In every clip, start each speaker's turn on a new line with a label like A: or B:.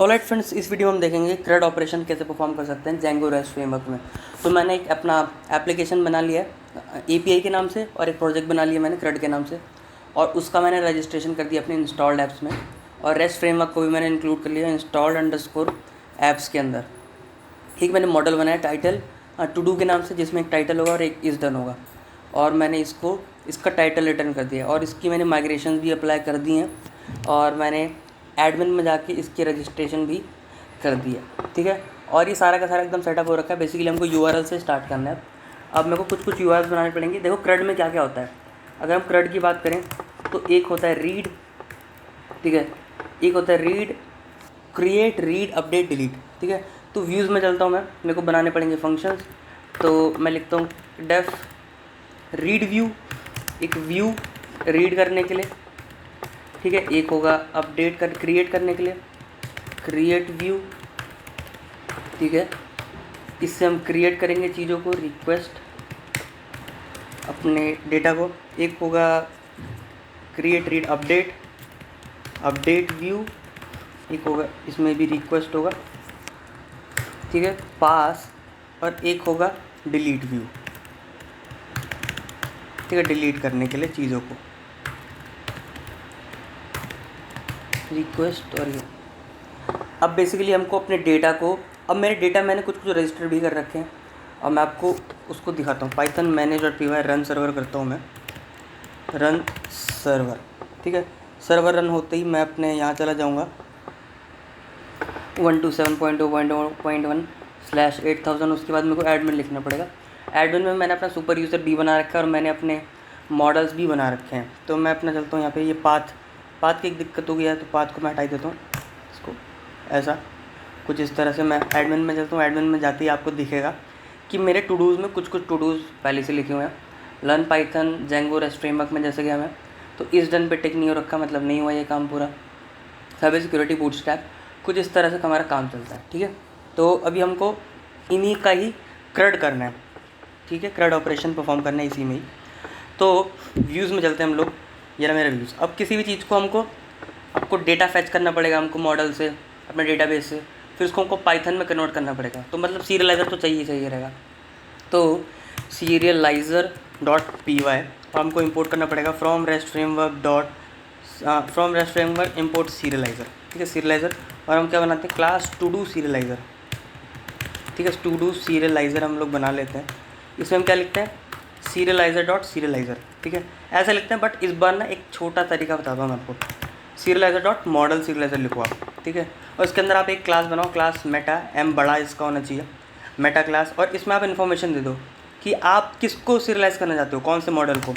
A: Alright friends, इस video में हम देखेंगे CRUD ऑपरेशन कैसे परफॉर्म कर सकते हैं जेंगो रेस्ट फ्रेमवर्क में। तो मैंने एक अपना एप्लीकेशन बना लिया है API के नाम से, और एक प्रोजेक्ट बना लिया मैंने CRUD के नाम से, और उसका मैंने रजिस्ट्रेशन कर दिया अपने इंस्टॉल्ड ऐप्स में। और रेस्ट फ्रेमवर्क को भी मैंने इंक्लूड कर लिया installed_apps के अंदर। ठीक, मैंने मॉडल बनाया टाइटल टू डू के नाम से, जिसमें एक टाइटल होगा और एक इज़ डन होगा, और मैंने इसका टाइटल रिटर्न कर दिया, और इसकी मैंने माइग्रेशन भी अप्लाई कर दी हैं, और मैंने एडमिन में जाके इसकी रजिस्ट्रेशन भी कर दिया। ठीक है, और ये सारा का सारा एकदम सेटअप हो रखा है। बेसिकली हमको URL से स्टार्ट करना है। अब मेरे को कुछ URLs बनाने पड़ेंगे। देखो CRUD में क्या क्या होता है। अगर हम CRUD की बात करें तो एक होता है रीड, ठीक है, एक होता है read, create, read, update, delete. ठीक है, तो व्यूज़ में चलता हूँ मैं, मेरे को बनाने पड़ेंगे फंक्शंस। तो मैं लिखता हूँ डेफ रीड व्यू, एक व्यू रीड करने के लिए, ठीक है। एक होगा अपडेट कर क्रिएट करने के लिए, क्रिएट व्यू, ठीक है। इससे हम क्रिएट करेंगे चीज़ों को, रिक्वेस्ट अपने डेटा को। एक होगा create read update, update view, एक होगा इसमें भी रिक्वेस्ट होगा, ठीक है, पास, और एक होगा डिलीट व्यू, ठीक है, डिलीट करने के लिए चीज़ों को, रिक्वेस्ट। और ये अब बेसिकली हमको अपने डेटा को, अब मेरे डेटा मैंने कुछ रजिस्टर भी कर रखे हैं, और मैं आपको उसको दिखाता हूँ। पाइथन manage.py रन सर्वर करता हूँ मैं, रन सर्वर, ठीक है। सर्वर रन होते ही मैं अपने यहाँ चला जाऊँगा 127.0.1/8000। उसके बाद मेरे को एडमिन लिखना पड़ेगा। एडमिन में मैंने अपना सुपर यूज़र भी बना रखा है, और मैंने अपने मॉडल्स भी बना रखे हैं। तो मैं अपना चलता हूँ यहाँ पे, ये पाथ की एक दिक्कत हो गया है, तो पाथ को मैं हटा देता हूँ, इसको ऐसा कुछ इस तरह से। मैं एडमिन में चलता हूँ। एडमिन में जाते ही आपको दिखेगा कि मेरे टू डूज़ में कुछ टू डूज़ पहले से लिखे हुए हैं। Learn Python Django rest framework में जैसे गया मैं, तो इस डन पे टिक नहीं हो रखा, मतलब नहीं हुआ ये काम पूरा। साइबर सिक्योरिटी बूटस्ट्रैप, कुछ इस तरह से हमारा काम चलता है। ठीक है, तो अभी हमको इन्हीं का ही CRUD करना है, ठीक है, CRUD ऑपरेशन परफॉर्म करना है इसी में ही। तो व्यूज़ में चलते हैं हम लोग। ये रहा मेरा व्यूज़। अब किसी भी चीज़ को आपको डेटा फैच करना पड़ेगा हमको मॉडल से, अपने डेटाबेस से, फिर उसको हमको पाइथन में कन्वर्ट करना पड़ेगा। तो मतलब सीरियलाइज़र तो चाहिए रहेगा। तो serializer.py, और हमको इंपोर्ट करना पड़ेगा फ्रॉम रेस्ट फ्रेमवर्क इंपोर्ट सीरियलाइज़र, ठीक है, सीरियलाइज़र। और हम क्या बनाते हैं, क्लास टू डू सीरियलाइज़र, ठीक है, टू डू सीरियलाइज़र हम लोग बना लेते हैं। इसमें हम क्या लिखते हैं, serializer.serializer, ठीक है, ऐसा लिखते हैं। बट इस बार ना एक छोटा तरीका बताता हूँ मैं आपको। serializer.model serializer लिखो आप, ठीक है, और इसके अंदर आप एक क्लास बनाओ, क्लास मेटा, एम बड़ा इसका होना चाहिए, मेटा क्लास। और इसमें आप इन्फॉर्मेशन दे दो कि आप किसको सीरियलाइज करना चाहते हो, कौन से मॉडल को।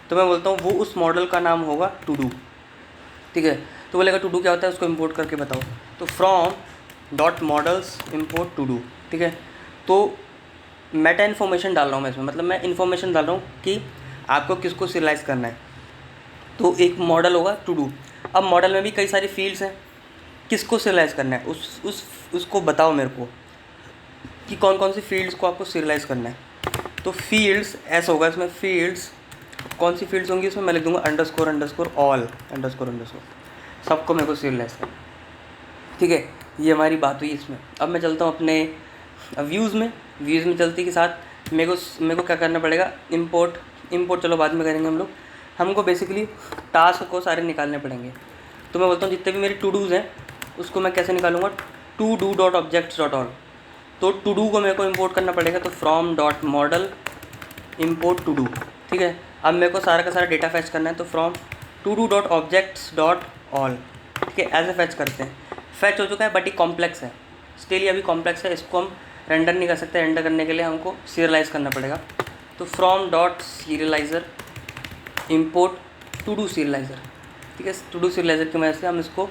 A: तो मैं बोलता हूँ वो उस मॉडल का नाम होगा टू डू, ठीक है। तो बोलेगा टू डू क्या होता है, उसको इंपोर्ट करके बताओ। तो from dot models import to do, ठीक है। तो मेटा इन्फॉर्मेशन डाल रहा हूँ मैं इसमें, मतलब मैं इन्फॉर्मेशन डाल रहा हूँ कि आपको किसको सीरियलाइज करना है। तो एक मॉडल होगा टू डू। अब मॉडल में भी कई सारी फील्ड्स हैं, किसको सीरियलाइज करना है उसको बताओ मेरे को कि कौन कौन सी फील्ड्स को आपको सीरियलाइज करना है। तो फील्ड्स ऐसा होगा, इसमें फील्ड्स कौन सी फील्ड्स होंगी, इसमें मैं लिख दूंगा __all __, सबको मेरे को सीरियलाइज करना, ठीक है। ये हमारी बात हुई इसमें। अब मैं चलता हूँ अपने व्यूज़ में चलते के साथ मेरे को क्या करना पड़ेगा, इंपोर्ट चलो बाद में करेंगे हम लोग। हमको बेसिकली टास्क को सारे निकालने पड़ेंगे। तो मैं बोलता हूँ जितने भी मेरे टू डूज़ हैं उसको मैं कैसे निकालूंगा, to do dot objects dot all. तो टू डू को मेरे को इंपोर्ट करना पड़ेगा, तो from dot model import to do, ठीक है। अब मेरे को सारा का सारा डेटा फैच करना है, तो from to do dot objects dot all, ठीक है, ऐसे फैच करते हैं। फैच हो चुका है, बट ये कॉम्प्लेक्स है, स्टिल अभी कॉम्प्लेक्स है, इसको हम रेंडर नहीं कर सकते। रेंडर करने के लिए हमको सीरियलाइज़ करना पड़ेगा। तो from dot serializer import to do serializer, ठीक है। टू डू सीरियलाइज़र की वजह से हम इसको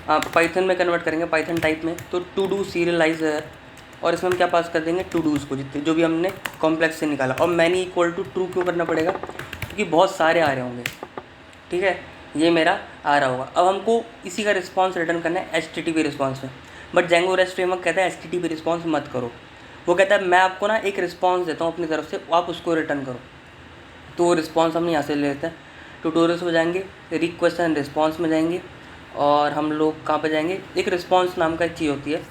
A: पाइथन में कन्वर्ट करेंगे, पाइथन टाइप में। तो टू डू सीरियलाइज़र, और इसमें हम क्या पास कर देंगे, टू डूज़ को, जितने जो भी हमने कॉम्प्लेक्स से निकाला। और मैनी इक्वल टू ट्रू क्यों करना पड़ेगा, क्योंकि बहुत सारे आ रहे होंगे, ठीक है। ये मेरा आ रहा होगा। अब हमको इसी का रिस्पॉन्स रिटर्न करना है HTTP रिस्पॉन्स में। बट जेंगो रेस्ट फ्रेमवर्क कहता है HTTP रिस्पॉन्स मत करो। वो कहता है मैं आपको ना एक रिस्पॉन्स देता हूँ अपनी तरफ से, आप उसको रिटर्न करो। तो वो रिस्पॉन्स हम यहाँ से ले लेते हैं। ट्यूटोरियल्स में जाएंगे, रिक्वेस्ट एंड रिस्पॉन्स में जाएंगे, और हम लोग कहाँ पे जाएंगे, एक रिस्पॉन्स नाम का एक चीज़ होती है,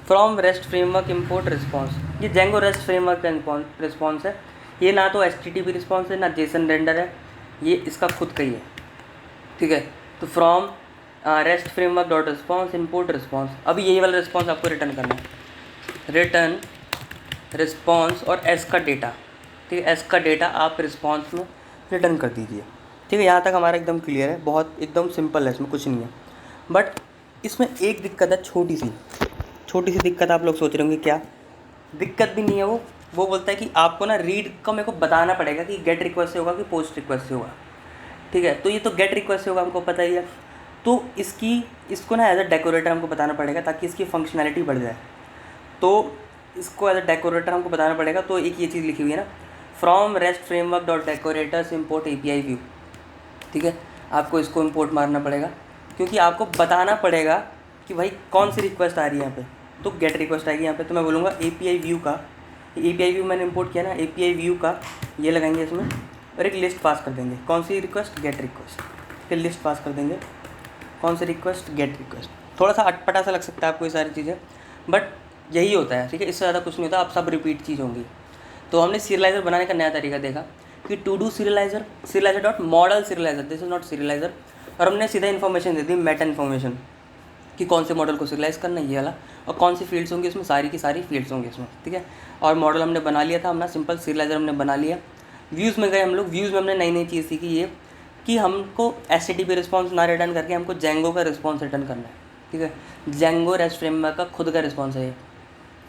A: from rest framework import response. ये जेंगो रेस्ट फ्रेमवर्क का रिस्पॉन्स है। ये ना तो HTTP रिस्पॉन्स है ना जेसन रेंडर है, ये इसका खुद का ही है, ठीक है। तो from rest framework dot response import response. अभी यही वाला रिस्पॉन्स आपको रिटर्न करना है, रिटर्न रिस्पॉन्स और एस का डेटा, ठीक है। एस का डेटा आप रिस्पॉन्स में रिटर्न कर दीजिए, ठीक है। यहाँ तक हमारा एकदम क्लियर है, बहुत एकदम सिंपल है, इसमें कुछ नहीं है। बट इसमें एक दिक्कत है, छोटी सी दिक्कत। आप लोग सोच रहे होंगे क्या, दिक्कत भी नहीं है, वो बोलता है कि आपको ना रीड का मेरे को बताना पड़ेगा कि गेट रिक्वेस्ट से होगा कि पोस्ट रिक्वेस्ट से होगा, ठीक है। तो ये तो गेट रिक्वेस्ट से होगा, हमको पता ही है। तो इसको ना एज अ डेकोरेटर हमको बताना पड़ेगा ताकि इसकी फंक्शनैलिटी बढ़ जाए। तो इसको एज अ डेकोरेटर हमको बताना पड़ेगा। तो एक ये चीज़ लिखी हुई है ना, from rest framework dot decorators import API view, ठीक है। आपको इसको इम्पोर्ट मारना पड़ेगा क्योंकि आपको बताना पड़ेगा कि भाई कौन सी रिक्वेस्ट आ रही है यहाँ पे। तो गेट रिक्वेस्ट आएगी यहाँ पे, तो मैं बोलूँगा API व्यू का, API व्यू मैंने इंपोर्ट किया ना, API व्यू का ये लगाएंगे इसमें और एक लिस्ट पास कर देंगे। कौन सी रिक्वेस्ट, गेट रिक्वेस्ट। फिर लिस्ट पास कर देंगे, कौन सी रिक्वेस्ट, गेट रिक्वेस्ट। थोड़ा सा अटपटा सा लग सकता है आपको ये सारी चीज़ें, बट यही होता है, ठीक है। इससे ज़्यादा कुछ नहीं होता, आप सब रिपीट चीज़ होंगी। तो हमने सीरियलाइज़र बनाने का नया तरीका देखा कि to do serializer dot model serializer, this is not serializer. और हमने सीधा इन्फॉर्मेशन दे दी, मेटा इन्फॉर्मेशन, कि कौन से मॉडल को सीरियलाइज़ करना है ये वाला, और कौन सी फील्ड्स होंगी इसमें, सारी की सारी फील्ड्स होंगी इसमें, ठीक है। और मॉडल हमने बना लिया था, हमने सिंपल सीरियलाइज़र हमने बना लिया। व्यूज़ में गए हम लोग, व्यूज़ में हमने नई नई चीज़ सीखी ये कि हमको HTTP रिस्पॉन्स ना रिटर्न करके हमको जेंगो का रिस्पॉन्स रिटर्न करना है, ठीक है। जेंगो रेस्ट फ्रेमवर्क का खुद का रिस्पॉन्स है ये,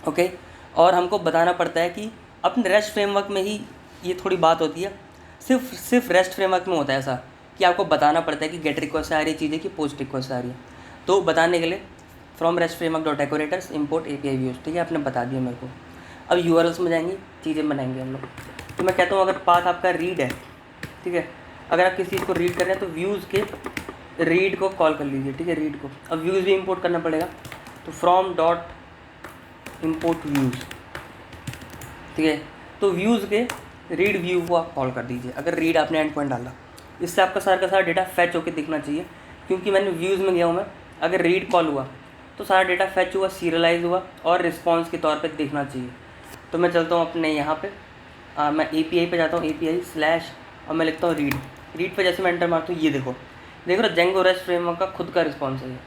A: ओके। और हमको बताना पड़ता है कि अपने रेस्ट फ्रेमवर्क में ही ये थोड़ी बात होती है, सिर्फ रेस्ट फ्रेमवर्क में होता है ऐसा कि आपको बताना पड़ता है कि गेट रिक्वेस्ट से आ रही चीज़ें कि पोस्ट रिक्वेस्ट से आ रही है। तो बताने के लिए from rest framework dot decorators import API views, ठीक है। आपने बता दिया मेरे को। अब URLs में जाएंगे, चीज़ें बनाएंगे हम लोग। तो मैं कहता हूँ अगर पाथ आपका रीड है, ठीक है, अगर आप किसी चीज़ को रीड कर रहे हैं तो व्यूज़ के रीड को कॉल कर लीजिए, ठीक है, रीड को। अब व्यूज़ भी इंपोर्ट करना पड़ेगा, तो फ्रॉम डॉट इम्पोर्ट व्यूज़, ठीक है। तो व्यूज़ के रीड व्यू को आप कॉल कर दीजिए अगर रीड आपने एंड पॉइंट डाला। इससे आपका सारा का सारा डेटा फैच होकर दिखना चाहिए, क्योंकि मैंने व्यूज़ में गया हूँ मैं। अगर रीड कॉल हुआ तो सारा डेटा फैच हुआ, सीरियलाइज हुआ और रिस्पॉन्स के तौर पे दिखना चाहिए। तो मैं चलता हूँ अपने यहाँ पे, मैं API पे जाता हूँ, API स्लैश, और मैं लिखता हूँ रीड पे जैसे मैं एंटर मारता हूँ, ये देखो जेंगो रेस्ट फ्रेमवर्क का खुद का रिस्पॉन्स है ये,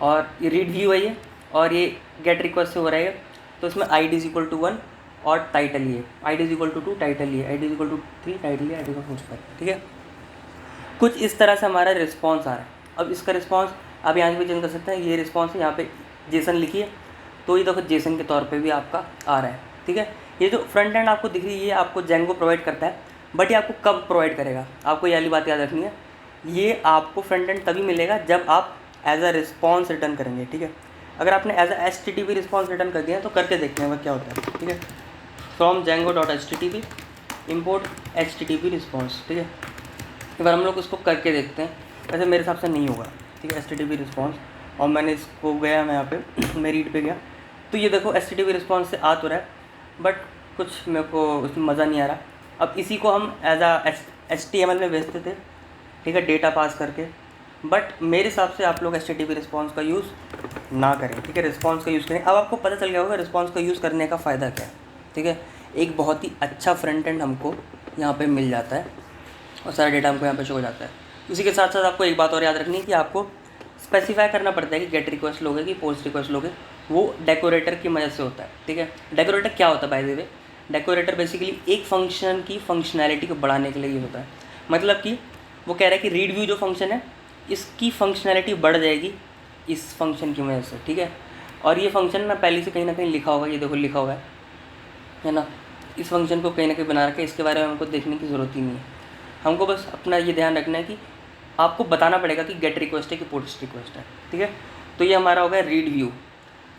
A: और ये रीड व्यू है ये, और ये गेट रिक्वेस्ट से हो रहा है। तो इसमें ID इज इक्वल टू 1 और टाइटल ये, ID is equal to 2 title ये, ID is equal to 3 title ये, ID इक्वल टू 4, ठीक है। कुछ इस तरह से हमारा रिस्पॉन्स आ रहा है। अब इसका रिस्पॉन्स आप यहाँ पे चेंज कर सकते हैं, ये रिस्पॉन्स है, यहाँ पे जेसन लिखिए, तो ये देखो जेसन के तौर पे भी आपका आ रहा है, ठीक है। ये जो फ्रंट एंड आपको दिख रही है ये आपको जेंगो प्रोवाइड करता है, बट ये आपको कब प्रोवाइड करेगा, आपको ये वाली बात याद रखनी है। ये आपको फ्रंट एंड तभी मिलेगा जब आप एज अ रिस्पॉन्स रिटर्न करेंगे, ठीक है। अगर आपने as a HTTP response return कर दिया तो करके देखते हैं क्या होता है, ठीक है। From Django dot HTTP import HTTP response, ठीक है। एक बार हम लोग उसको करके देखते हैं, वैसे मेरे हिसाब से नहीं होगा, ठीक है, HTTP रिस्पॉन्स। और मैंने इसको गया, मैं यहाँ पे मैं रीड पे गया, तो ये देखो HTTP रिस्पॉन्स से आ तो रहा है, बट कुछ मेरे को उसमें मज़ा नहीं आ रहा। अब इसी को हम एज अ HTML में भेजते थे, ठीक है, डेटा पास करके। बट मेरे हिसाब से आप लोग HTTP रिस्पॉन्स का यूज़ ना करें, ठीक है, रिस्पॉन्स का यूज़ करें। अब आपको पता चल गया होगा रिस्पॉन्स का यूज़ करने का फ़ायदा क्या है, ठीक है। एक बहुत ही अच्छा फ्रंट एंड हमको यहाँ पे मिल जाता है और सारा डेटा हमको यहाँ पे शो हो जाता है। उसी के साथ साथ आपको एक बात और याद रखनी है कि आपको स्पेसिफाई करना पड़ता है कि गेट रिक्वेस्ट लोगे कि पोस्ट रिक्वेस्ट लोगे, वो डेकोरेटर की मदद से होता है, ठीक है। डेकोरेटर क्या होता है by the way, decorator basically एक फंक्शन की फंक्शनैलिटी को बढ़ाने के लिए ये होता है। मतलब कि वो कह रहा है कि रीड व्यू जो फंक्शन है इसकी फंक्शनैलिटी बढ़ जाएगी इस फंक्शन की वजह से, ठीक है। और ये फंक्शन ना पहले से कहीं ना कहीं लिखा होगा, ये देखो लिखा हुआ है ना। इस फंक्शन को कहीं ना कहीं बना रखा है, इसके बारे में हमको देखने की ज़रूरत ही नहीं है। हमको बस अपना ये ध्यान रखना है कि आपको बताना पड़ेगा कि गेट रिक्वेस्ट है कि पोस्ट रिक्वेस्ट है, ठीक है। तो ये हमारा हो गया रीड व्यू।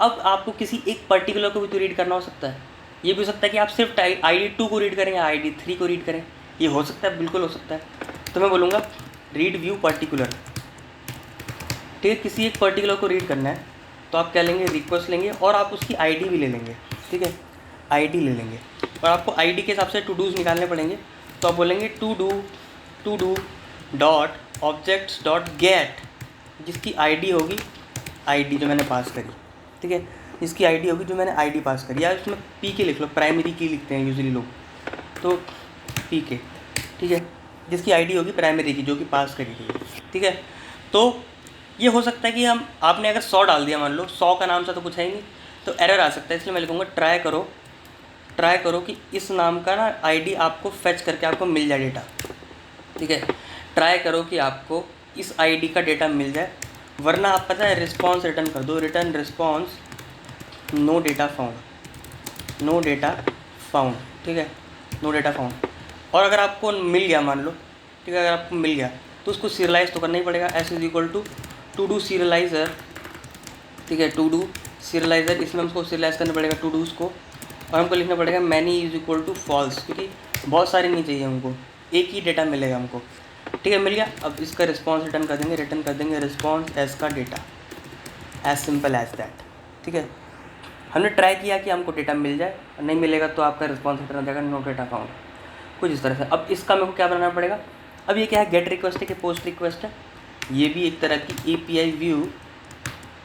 A: अब आपको किसी एक पर्टिकुलर को भी तो रीड करना हो सकता है। ये भी हो सकता है कि आप सिर्फ ID 2 को रीड करें या ID 3 को रीड करें, ये हो सकता है, बिल्कुल हो सकता है। तो मैं बोलूँगा रीड व्यू पर्टिकुलर, ठीक है। किसी एक पर्टिकुलर को रीड करना है तो आप क्या लेंगे, रिक्वेस्ट लेंगे और आप उसकी ID भी ले लेंगे, ठीक है, ID ले लेंगे। और आपको ID के हिसाब से टू डूज़ निकालने पड़ेंगे। तो आप बोलेंगे to do dot objects dot get जिसकी आईडी होगी, आईडी जो मैंने पास करी, ठीक है, जिसकी आईडी होगी जो मैंने आईडी पास करी, या उसमें पी के लिख लो, प्राइमरी की लिखते हैं यूजुअली लोग, तो पी के, ठीक है, जिसकी आईडी होगी प्राइमरी की जो कि पास करी गई, ठीक है। तो ये हो सकता है कि हम आपने अगर 100 डाल दिया, मान लो 100 का नाम सा तो कुछ है ही नहीं, तो एरर आ सकता है। इसलिए मैं लिखूँगा ट्राई करो कि इस नाम का ना आईडी आपको फेच करके आपको मिल जाए डेटा, ठीक है। ट्राई करो कि आपको इस आईडी का डेटा मिल जाए, वरना आप पता है रिस्पॉन्स रिटर्न कर दो, return response no data found, ठीक है, नो डेटा फाउंड। और अगर आपको मिल गया, मान लो, ठीक है, अगर आपको मिल गया तो उसको सीरियलाइज़ तो करना ही पड़ेगा। S is equal to do serializer, ठीक है, टू डू सीरियलाइज़र, इसमें हमको सीरियलाइज करना पड़ेगा टू डूज़ को, और हमको लिखना पड़ेगा many is equal to false, क्योंकि बहुत सारे नहीं चाहिए हमको, एक ही डेटा मिलेगा हमको, ठीक है, मिल गया। अब इसका रिस्पॉन्स रिटर्न कर देंगे रिस्पॉन्स एज का data, as simple as that, ठीक है। हमने ट्राई किया कि हमको डेटा मिल जाए, और नहीं मिलेगा तो आपका रिस्पॉन्स रिटर्न हो जाएगा नो डेटा फाउंड, कुछ इस तरह से। अब इसका मेरे को क्या बनाना पड़ेगा, अब ये क्या है, गेट रिक्वेस्ट है कि पोस्ट रिक्वेस्ट है, ये भी एक तरह की API व्यू,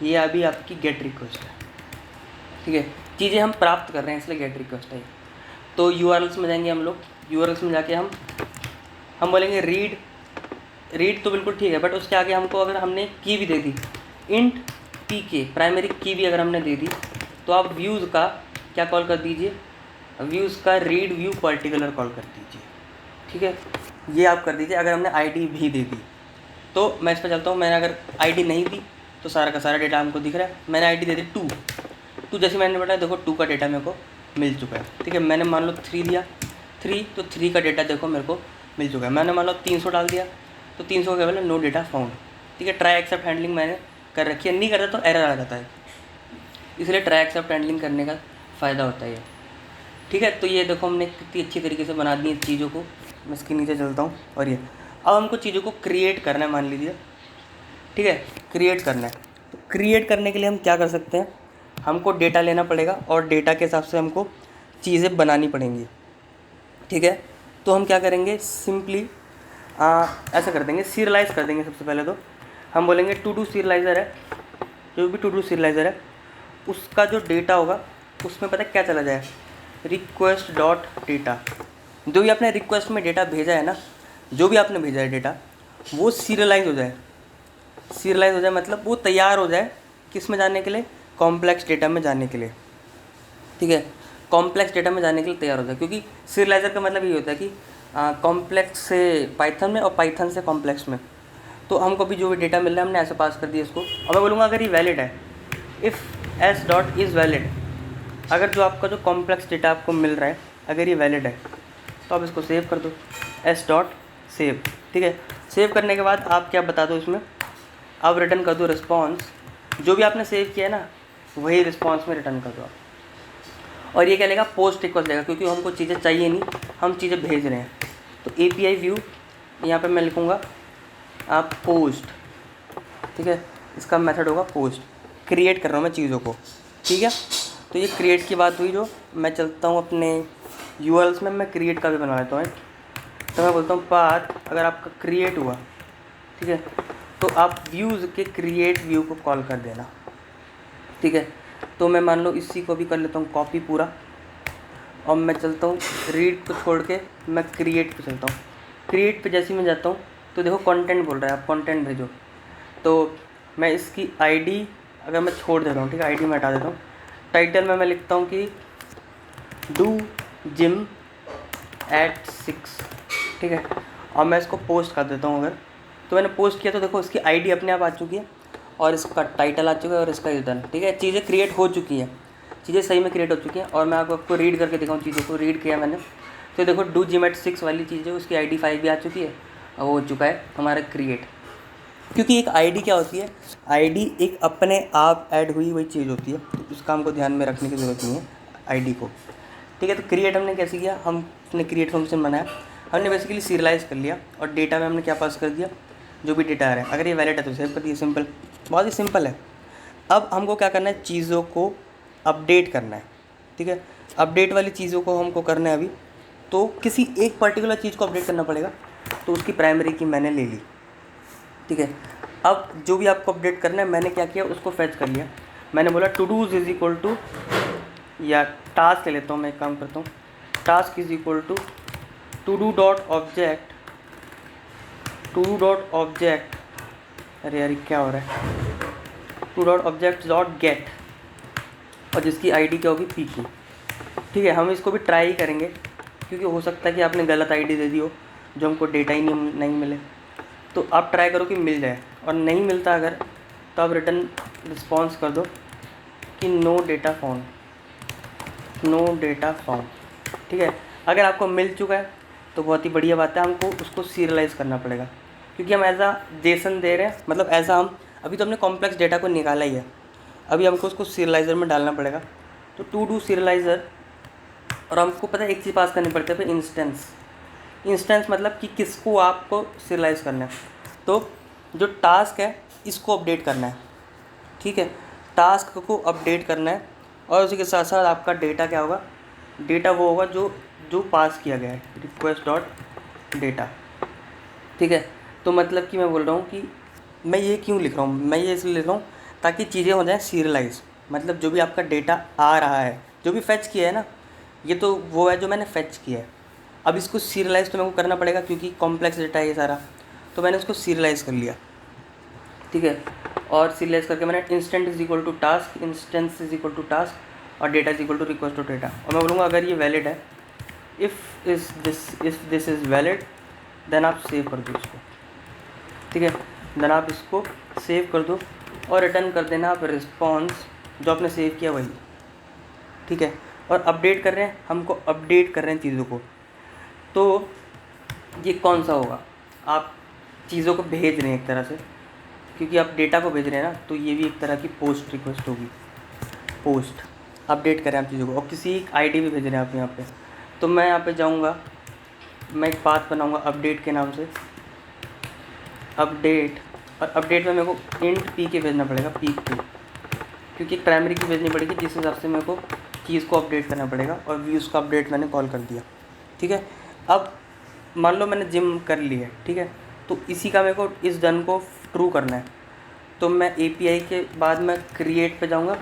A: ये अभी आपकी गेट रिक्वेस्ट है, ठीक है, चीज़ें हम प्राप्त कर रहे हैं इसलिए गेट रिक्वेस्ट है। तो URLs में जाएंगे हम लोग, URLs में जाके हम बोलेंगे रीड तो बिल्कुल ठीक है, बट उसके आगे हमको अगर हमने की भी दे दी इंट PK, प्राइमरी की भी अगर हमने दे दी, तो आप व्यूज़ का क्या कॉल कर दीजिए, व्यूज़ का रीड व्यू पर्टिकुलर कॉल कर दीजिए, ठीक है, ये आप कर दीजिए। अगर हमने आईडी भी दे दी तो मैं इस पर चलता हूँ, मैंने अगर आईडी नहीं दी तो सारा का सारा डेटा हमको दिख रहा है, मैंने आईडी दे दी 2, जैसे मैंने बताया देखो 2 का डेटा मेरे को मिल चुका है, ठीक है। मैंने मान लो 3 दिया, 3 तो 3 का डेटा देखो मेरे को मिल चुका है। मैंने मान लो 300 डाल दिया तो 300 का केवल नो डेटा फाउंड, ठीक है। ट्राई एक्सेप्ट हैंडलिंग मैंने कर रखी है, नहीं करता तो एरर आ जाता है, इसलिए ट्राई एक्सेप्ट हैंडलिंग करने का फ़ायदा होता है, ठीक है। तो ये देखो हमने कितनी अच्छी तरीके से बना दी इस चीज़ों को। मैं इसके नीचे चलता हूँ, और ये अब हमको चीज़ों को क्रिएट करना है, मान लीजिए, ठीक है, क्रिएट करना है। तो क्रिएट करने के लिए हम क्या कर सकते हैं, हमको डेटा लेना पड़ेगा और डेटा के हिसाब से हमको चीज़ें बनानी पड़ेंगी, ठीक है। तो हम क्या करेंगे, सिंपली ऐसा कर देंगे, सीरियलाइज़ कर देंगे। सबसे पहले तो हम बोलेंगे टू डू सीरियलाइज़र है, जो भी टू डू सीरियलाइज़र है उसका जो डेटा होगा उसमें पता है क्या चला जाए, रिक्वेस्ट डॉट डेटा, जो भी आपने रिक्वेस्ट में डेटा भेजा है ना, जो भी आपने भेजा है डेटा वो सीरियलाइज़ हो जाए, मतलब वो तैयार हो जाए किस में जाने के लिए, कॉम्प्लेक्स डेटा में जाने के लिए, ठीक है, कॉम्प्लेक्स डेटा में जाने के लिए तैयार हो जाए। क्योंकि सीरियलाइज़र का मतलब ये होता है कि कॉम्प्लेक्स से पाइथन में और पाइथन से कॉम्प्लेक्स में। तो हमको भी जो भी डेटा मिल रहा है हमने ऐसे पास कर दिया इसको। अब मैं बोलूँगा अगर ये वैलिड है, if S dot is valid, अगर जो आपका जो कॉम्प्लेक्स डेटा आपको मिल रहा है अगर ये वैलिड है तो आप इसको सेव कर दो, एस डॉट सेव, ठीक है। सेव करने के बाद आप क्या बता दो इसमें, आप रिटर्न कर दो रिस्पॉन्स, जो भी आपने सेव किया है ना वही रिस्पॉन्स में रिटर्न कर दो आप। और ये क्या लेगा, पोस्ट रिक्वेस्ट लेगा, क्योंकि हमको चीज़ें चाहिए नहीं, हम चीज़ें भेज रहे हैं। तो API व्यू यहाँ पे मैं लिखूँगा आप पोस्ट, ठीक है, इसका मेथड होगा पोस्ट, क्रिएट कर रहा हूँ मैं चीज़ों को, ठीक है। तो ये क्रिएट की बात हुई, जो मैं चलता हूँ अपने URLs में, मैं क्रिएट का भी बना लेता हूँ। तो मैं बोलता हूँ पाथ, अगर आपका क्रिएट हुआ, ठीक है, तो आप व्यूज़ के क्रिएट व्यू को कॉल कर देना, ठीक है। तो मैं मान लो इसी को भी कर लेता हूँ कॉपी पूरा, और मैं चलता हूँ रीड को छोड़ के मैं क्रिएट पे चलता हूँ। क्रिएट पे जैसे ही मैं जाता हूँ तो देखो कंटेंट बोल रहा है, आप कंटेंट भेजो। तो मैं इसकी आईडी अगर मैं छोड़ देता हूँ, ठीक है, आईडी मैं हटा देता हूँ। टाइटल में मैं लिखता हूँ कि डू जिम एट 6, ठीक है, और मैं इसको पोस्ट कर देता हूँ। अगर तो मैंने पोस्ट किया तो देखो इसकी आईडी अपने आप आ चुकी है, और इसका टाइटल आ चुका है, और इसका रिटर्न, ठीक है। चीज़ें क्रिएट हो चुकी हैं, चीज़ें सही में क्रिएट हो चुकी हैं। और मैं आपको रीड करके दिखाऊँ, चीज़ों को रीड किया मैंने, तो देखो डू जिम एट 6 वाली चीज़ है, उसकी आईडी 5 भी आ चुकी है, और वो हो चुका है हमारा क्रिएट। क्योंकि एक आईडी क्या होती है, आईडी एक अपने आप ऐड हुई हुई चीज़ होती है, तो उसका हमको ध्यान में रखने की ज़रूरत नहीं है आईडी को, ठीक है। तो क्रिएट हमने कैसे किया, हमने क्रिएट फंक्शन बनाया, हमने बेसिकली सीरियलाइज़ कर लिया, और डेटा में हमने क्या पास कर दिया, जो भी डेटा आ रहा है, अगर ये वैलिड है तो सेव कर दिया, सिंपल, बहुत ही सिंपल है। अब हमको क्या करना है, चीज़ों को अपडेट करना है, ठीक है। अपडेट वाली चीज़ों को हमको करना है अभी, तो किसी एक पर्टिकुलर चीज़ को अपडेट करना पड़ेगा, तो उसकी प्राइमरी की मैंने ले ली, ठीक है। अब जो भी आपको अपडेट करना है, मैंने क्या किया, उसको फैच कर लिया। मैंने बोला to dos is equal to, या टास्क ले लेता हूँ मैं, एक काम करता हूँ, task is equal to do dot object, to do dot object, अरे यार क्या हो रहा है, to dot object dot get, और जिसकी आईडी क्या होगी, पी की। ठीक है, हम इसको भी ट्राई ही करेंगे, क्योंकि हो सकता है कि आपने गलत आईडी दे दी हो, जो हमको डेटा ही नहीं मिले। तो आप ट्राई करो कि मिल जाए, और नहीं मिलता अगर, तो आप रिटर्न रिस्पॉन्स कर दो कि no data found, no data found. ठीक है, अगर आपको मिल चुका है तो बहुत ही बढ़िया बात है, हमको उसको सीरियलाइज़ करना पड़ेगा, क्योंकि हम एज आ जेसन दे रहे हैं, मतलब एज हम अभी तो हमने कॉम्प्लेक्स डेटा को निकाला ही है, अभी हमको उसको सीरियलाइज़र में डालना पड़ेगा। तो टू डू सीरियलाइज़र, और हमको पता है एक चीज़ पास करनी पड़ती है, फिर इंस्टेंस। इंस्टेंस मतलब कि किसको आपको सीरियलाइज़ करना है, तो जो टास्क है इसको अपडेट करना है। ठीक है, टास्क को अपडेट करना है, और उसी के साथ साथ आपका डेटा क्या होगा, डेटा वो होगा जो जो पास किया गया है, रिक्वेस्ट डॉट डेटा। ठीक है, तो मतलब कि मैं बोल रहा हूँ कि मैं ये क्यों लिख रहा हूँ, मैं ये इसलिए लिख रहा हूँ ताकि चीज़ें हो जाएँ सीरियलाइज। मतलब जो भी आपका डेटा आ रहा है, जो भी फैच किया है ना, ये तो वो है जो मैंने फैच किया है, अब इसको सीरियलाइज़ तो मेरे को करना पड़ेगा, क्योंकि कॉम्प्लेक्स डेटा है ये सारा, तो मैंने इसको सीरियलाइज़ कर लिया। ठीक है, और सीरियलाइज़ करके मैंने instant is equal to task, instance is equal to task, और data is equal to request to data. और मैं बोलूँगा अगर ये वैलिड है, if this is valid, then आप सेव कर दो इसको। ठीक है, देन आप इसको सेव कर दो और रिटर्न कर देना आप रिस्पॉन्स जो आपने सेव किया वही। ठीक है, और अपडेट कर रहे हैं, हमको अपडेट कर रहे हैं चीज़ों को, तो ये कौन सा होगा, आप चीज़ों को भेज रहे हैं एक तरह से, क्योंकि आप डेटा को भेज रहे हैं ना, तो ये भी एक तरह की पोस्ट रिक्वेस्ट होगी। पोस्ट अपडेट करें आप चीज़ों को, और किसी आईडी भी भेज रहे हैं आप यहाँ पे, तो मैं यहाँ पे जाऊँगा, मैं एक पाथ बनाऊँगा अपडेट के नाम से, अपडेट, और अपडेट में मेरे को इंट पी के भेजना पड़ेगा, पी के, क्योंकि प्राइमरी की भेजनी पड़ेगी, जिस हिसाब से मेरे को चीज़ को अपडेट करना पड़ेगा, और व्यूज़ का अपडेट मैंने कॉल कर दिया। ठीक है, अब मान लो मैंने जिम कर ली है, ठीक है, तो इसी का मेरे को इस डन को ट्रू करना है, तो मैं एपीआई के बाद मैं क्रिएट पे जाऊंगा,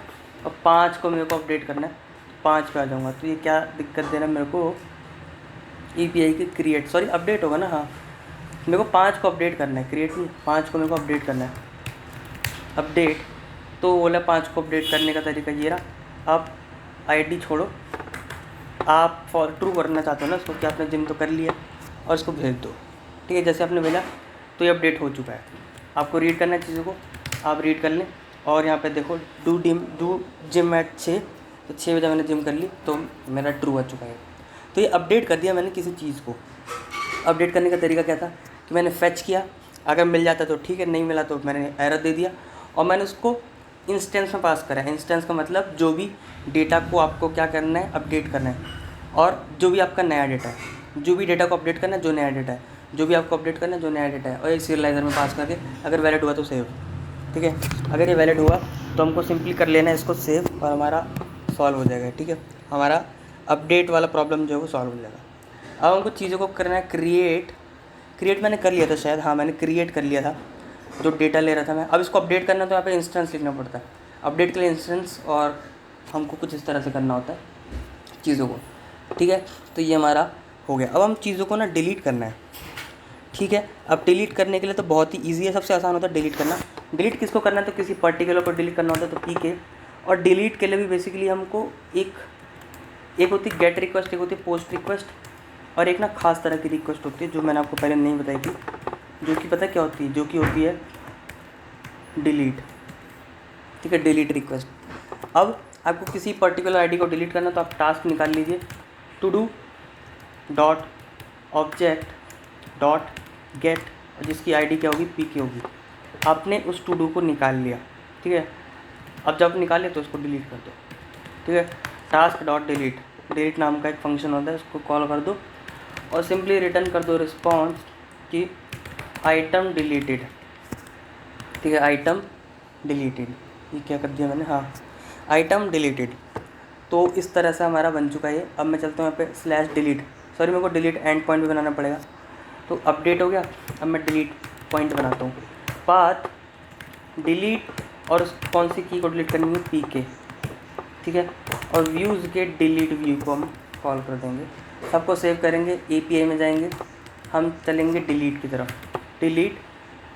A: और 5 को मेरे को अपडेट करना है, 5 पे आ जाऊंगा। तो ये क्या दिक्कत दे रहा है मेरे को, एपीआई के क्रिएट, सॉरी अपडेट होगा ना, हाँ मेरे को 5 को अपडेट करना है, क्रिएट नहीं, 5 को मेरे को अपडेट करना है, अपडेट। तो बोला 5 को अपडेट करने का तरीका ये रहा, आप आईडी छोड़ो, आप फॉर ट्रू करना चाहते हो ना उसको, कि आपने जिम तो कर लिया, और इसको भेज दो। ठीक है, जैसे आपने भेजा तो ये अपडेट हो चुका है, आपको रीड करना है चीज़ों को, आप रीड कर लें, और यहाँ पे देखो डू जिम एट 6, तो 6 बजे मैंने जिम कर ली, तो मेरा ट्रू आ चुका है। तो ये अपडेट कर दिया मैंने किसी चीज़ को। अपडेट करने का तरीका क्या था कि मैंने फैच किया, अगर मिल जाता तो ठीक है, नहीं मिला तो मैंने एरर दे दिया, और मैंने उसको इंस्टेंस में पास करा है। इंस्टेंस का मतलब जो भी डेटा को आपको क्या करना है, अपडेट करना है, और जो भी आपका नया डेटा है, जो भी डेटा को अपडेट करना है, जो नया डेटा है, जो भी आपको अपडेट करना है, जो नया डेटा है, और एक सीरियलाइज़र में पास करके अगर वैलिड हुआ तो सेव। ठीक है, अगर ये वैलिड हुआ तो हमको सिंपली कर लेना है इसको सेव, और हमारा सॉल्व हो जाएगा। ठीक है, हमारा अपडेट वाला प्रॉब्लम जो है वो सॉल्व हो जाएगा। अब हमको चीज़ों को करना है क्रिएट मैंने कर लिया था शायद, हाँ मैंने क्रिएट कर लिया था जो डेटा ले रहा था मैं। अब इसको अपडेट करना तो यहाँ पे इंस्टेंस लिखना पड़ता है, अपडेट के लिए इंस्टेंस, और हमको कुछ इस तरह से करना होता है चीज़ों को। ठीक है, तो ये हमारा हो गया। अब हम चीज़ों को ना डिलीट करना है। ठीक है, अब डिलीट करने के लिए तो बहुत ही ईजी है, सबसे आसान होता है डिलीट करना। डिलीट किसको करना है, तो किसी पर्टिकुलर को डिलीट करना होता है, तो पी के। और डिलीट के लिए भी बेसिकली हमको एक होती है गेट रिक्वेस्ट, एक होती है पोस्ट रिक्वेस्ट, और एक ना खास तरह की रिक्वेस्ट होती है जो मैंने आपको पहले नहीं बताई थी, जो कि पता क्या होती है, जो कि होती है डिलीट। ठीक है, डिलीट रिक्वेस्ट। अब आपको किसी पर्टिकुलर आईडी को डिलीट करना, तो आप टास्क निकाल लीजिए, to do dot object dot get, जिसकी आईडी क्या होगी, पी के होगी। आपने उस टू डू को निकाल लिया। ठीक है, अब जब निकाले तो उसको डिलीट कर दो। ठीक है, टास्क डॉट डिलीट नाम का एक फंक्शन होता है, उसको कॉल कर दो, और सिंपली रिटर्न कर दो रिस्पॉन्स कि आइटम डिलीटेड। ठीक है, आइटम डिलीटेड, ये क्या कर दिया मैंने, हाँ आइटम डिलीटेड। तो इस तरह से हमारा बन चुका है। अब मैं चलता हूँ यहाँ पे स्लैश डिलीट, सॉरी मेरे को डिलीट एंड पॉइंट भी बनाना पड़ेगा। तो अपडेट हो गया, अब मैं डिलीट पॉइंट बनाता हूँ, पाथ डिलीट और कौन सी की को डिलीट करनी है, पी के, ठीक है। और व्यूज़ गेट डिलीट व्यू को हम कॉल कर देंगे, सबको सेव करेंगे, API में जाएंगे, हम चलेंगे डिलीट की तरफ, डिलीट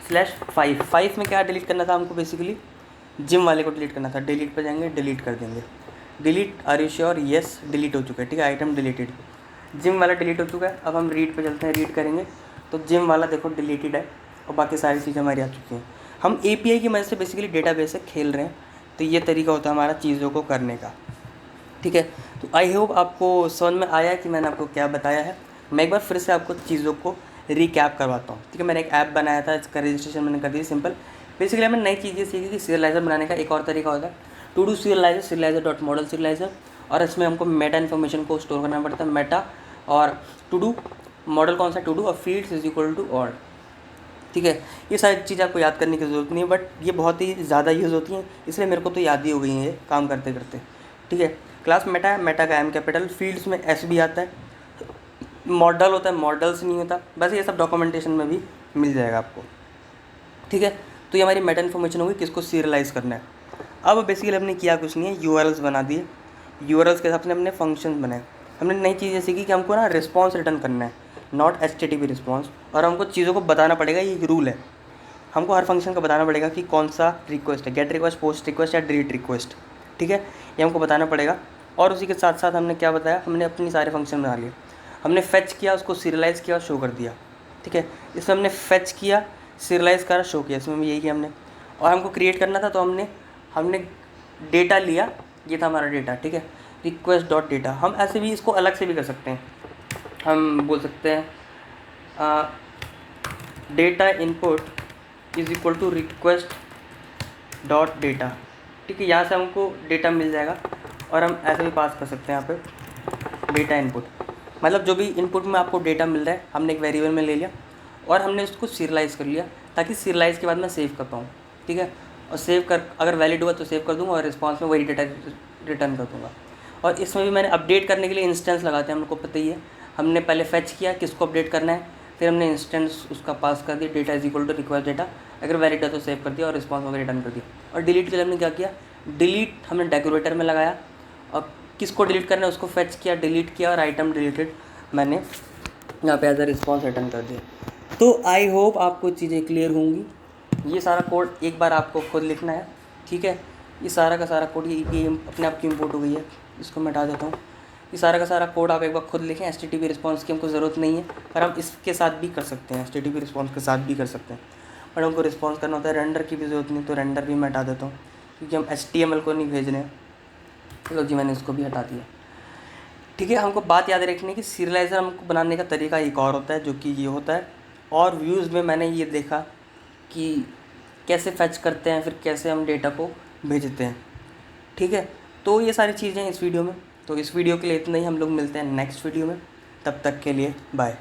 A: /5 में क्या डिलीट करना था हमको, बेसिकली जिम वाले को डिलीट करना था। डिलीट पर जाएंगे, डिलीट कर देंगे, delete, are you sure, yes, delete हो चुका है, ठीक है, आइटम डिलीटेड, जिम वाला डिलीट हो चुका है। अब हम रीड पे चलते हैं, रीड करेंगे तो जिम वाला देखो डिलीटेड है और बाकी सारी चीज़ें हमारी आ चुकी हैं। हम API की मदद से बेसिकली डेटाबेस से खेल रहे हैं, तो ये तरीका होता है हमारा चीज़ों को करने का, ठीक है। तो आई होप आपको समझ में आया कि मैंने आपको क्या बताया है। मैं एक बार फिर से आपको चीज़ों को रिकैप करवाता हूँ, ठीक है। मैंने एक ऐप बनाया था, इसका रजिस्ट्रेशन मैंने कर दी सिंपल। बेसिकली हमने नई चीज़ें सीखी कि सीरियलाइज़र बनाने का एक और तरीका होता है, टू डू सीरियलाइज़र, serializer.model serializer, और इसमें हमको मेटा इन्फॉर्मेशन को स्टोर करना पड़ता है, मेटा, और टू डू मॉडल कौन सा, टू डू, और fields is equal to all, ठीक है। ये सारी चीज़ आपको याद करने की ज़रूरत नहीं है, बट ये बहुत ही ज़्यादा यूज़ होती हैं, इसलिए मेरे को तो याद ही हो गई है ये काम करते करते, ठीक है। क्लास मेटा है, मेटा का M कैपिटल, फील्ड्स में S भी आता है, मॉडल होता है, मॉडल्स नहीं होता, बस ये सब डॉक्यूमेंटेशन में भी मिल जाएगा आपको, ठीक है। तो ये हमारी मेटा इन्फॉर्मेशन होगी, किसको सीरियलाइज़ करना है। अब बेसिकली हमने किया कुछ नहीं है, URLs बना दिए, URLs के हिसाब से हमने फंक्शंस बनाए, हमने नई चीज़ें सीखी कि हमको ना रिस्पॉन्स रिटर्न करना है, नॉट HTTP रिस्पॉन्स, और हमको चीज़ों को बताना पड़ेगा, ये एक रूल है, हमको हर फंक्शन का बताना पड़ेगा कि कौन सा रिक्वेस्ट है, गेट रिक्वेस्ट, पोस्ट रिक्वेस्ट या डिलीट रिक्वेस्ट, ठीक है, ये हमको बताना पड़ेगा। और उसी के साथ साथ हमने क्या बताया, हमने अपनी सारे फंक्शन बना लिए, हमने फेच किया, उसको सीरियलाइज़ किया और शो कर दिया, ठीक है। इसमें हमने फेच किया, सीरियलाइज़ करा, शो किया, इसमें भी यही किया हमने। और हमको क्रिएट करना था तो हमने डेटा लिया, ये था हमारा डेटा, ठीक है, रिक्वेस्ट डॉट डेटा। हम ऐसे भी इसको अलग से भी कर सकते हैं, हम बोल सकते हैं data input is equal to request dot data, ठीक है। यहाँ से हमको डेटा मिल जाएगा और हम ऐसे भी पास कर सकते हैं यहाँ पे डेटा इनपुट, मतलब जो भी इनपुट में आपको डेटा मिल रहा है हमने एक वेरिएबल में ले लिया और हमने उसको सीरियलाइज़ कर लिया, ताकि सीरियलाइज़ के बाद मैं सेव कर पाऊँ, ठीक है। और सेव कर, अगर वैलिड हुआ तो सेव कर दूँगा और रिस्पॉन्स में वही डेटा रिटर्न कर दूँगा। और इसमें भी मैंने अपडेट करने के लिए इंस्टेंस लगाते हैं, हमको पता ही है, हमने पहले फेच किया किसको अपडेट करना है, फिर हमने इंस्टेंस उसका पास कर दिया, data is equal to request data, अगर वैलिड है तो सेव कर दिया और रिस्पॉन्स वगैरह रिटर्न कर दिया। और डिलीट के लिए हमने क्या किया, डिलीट हमने डेकोरेटर में लगाया और किसको डिलीट करना है उसको फेच किया, डिलीट किया और आइटम डिलीटेड मैंने यहाँ पे एज अ रिस्पॉन्स रिटर्न कर दिया। तो आई होप आपको चीज़ें क्लियर होंगी। ये सारा कोड एक बार आपको खुद लिखना है, ठीक है। ये सारा का सारा कोड, ये API अपने आप की इम्पोर्ट हो गई है, इसको मैं हटा देता हूँ। ये सारा का सारा कोड आप एक बार खुद लिखें, HTTP रिस्पॉन्स की हमको ज़रूरत नहीं है, पर हम इसके साथ भी कर सकते हैं, HTTP रिस्पॉन्स के साथ भी कर सकते हैं, पर हमको रिस्पॉन्स करना होता है, रेंडर की भी ज़रूरत नहीं, तो रेंडर भी मैं हटा देता हूँ क्योंकि हम HTML को नहीं भेज रहे हैं, चलो जी मैंने इसको भी हटा दिया, ठीक है। हमको बात याद रखनी है कि सीरियलाइज़र हमको बनाने का तरीका एक और होता है, जो कि ये होता है। और व्यूज़ में मैंने ये देखा कि कैसे फैच करते हैं, फिर कैसे हम डेटा को भेजते हैं, ठीक है। तो ये सारी चीज़ें इस वीडियो में, तो इस वीडियो के लिए इतना ही, हम लोग मिलते हैं नेक्स्ट वीडियो में, तब तक के लिए बाय।